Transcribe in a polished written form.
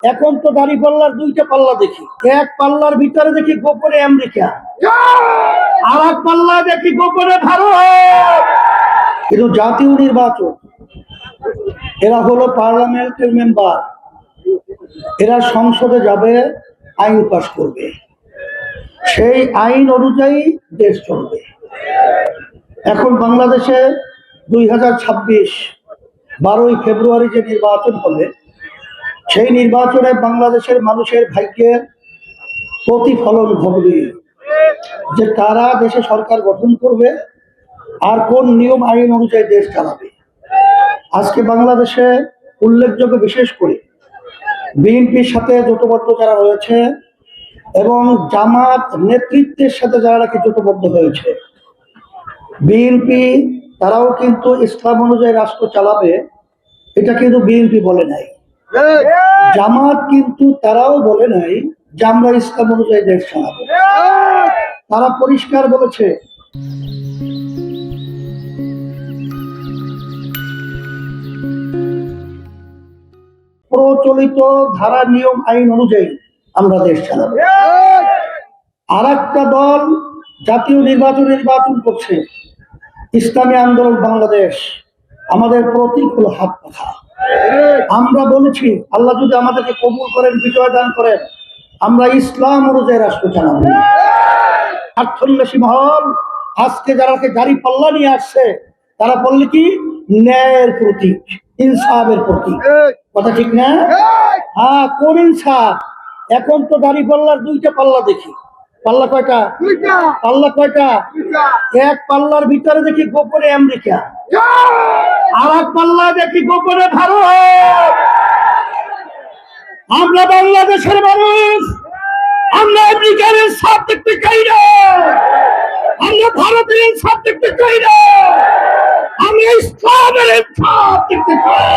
এখন তো দাড়ি পাল্লার দুইটা পাল্লা দেখি, এক পাল্লার ভিতরে দেখি গোপনে আমেরিকা, আর এক পাল্লা দেখি গোপনে ভারত। কিন্তু জাতীয় নির্বাচন, এরা হলো পার্লামেন্টের মেম্বার, এরা সংসদে যাবে, আইন পাস করবে, সেই আইন অনুযায়ী দেশ চলবে। এখন বাংলাদেশে 2026 12ই ফেব্রুয়ারি যে নির্বাচন হবে, সেই নির্বাচনে বাংলাদেশের মানুষের ভাগ্যের প্রতিফলন ঘটবে, যে কারা দেশে সরকার গঠন করবে আর কোন নিয়ম আইন অনুযায়ী দেশ চালাবে। আজকে বাংলাদেশে উল্লেখযোগ্য বিশেষ করে বিএনপির সাথে জোটবদ্ধ যারা রয়েছে এবং জামাত নেতৃত্বের সাথে যারা নাকি জোটবদ্ধ হয়েছে, বিএনপি তারাও কিন্তু ইসলাম অনুযায়ী রাষ্ট্র চালাবে, এটা কিন্তু বিএনপি বলে নাই। জামাত কিন্তু তারাও বলে নাই যে আমরা ইসলাম অনুযায়ী দেশ চালাবো। তারা পরিষ্কার বলেছে প্রচলিত ধারা নিয়ম আইন অনুযায়ী আমরা দেশ চালাবো। আর একটা দল জাতীয় নির্বাচন করছে, ইসলামী আন্দোলন বাংলাদেশ, আমাদের প্রতীক হলো হাত পাখা। আমরা বলেছি আল্লাহ যদি আমাদেরকে কবুল করেন, বিজয় দান করেন, আমরা ইসলাম অনুযায়ী রাষ্ট্র চালাবো। স্বার্থন্বেষী মহল আজকে যারা গাড়ি পাল্লা নিয়ে আসছে, তারা বললে কি ন্যায়ের প্রতীক, ইনসাফের প্রতীক, কথা ঠিক না? হ্যাঁ, কোন ইনসাফ? এখন তো দাড়ি পাল্লার দুইটা পাল্লা দেখি, পাল্লা কয়টা? পাল্লা কয়টা? এক পাল্লার ভিতরে দেখি গোপনে আমেরিকা, আর এক পাল্লা দেখি গোপনে ভারত। আমরা বাংলাদেশের মানুষ, আমরা আমেরিকার ইনসাফ দেখতে চাই না, আমরা ভারতের ইনসাফ দেখতে চাই না, আমরা ইসলামের ইনসাফ দেখতে চাই।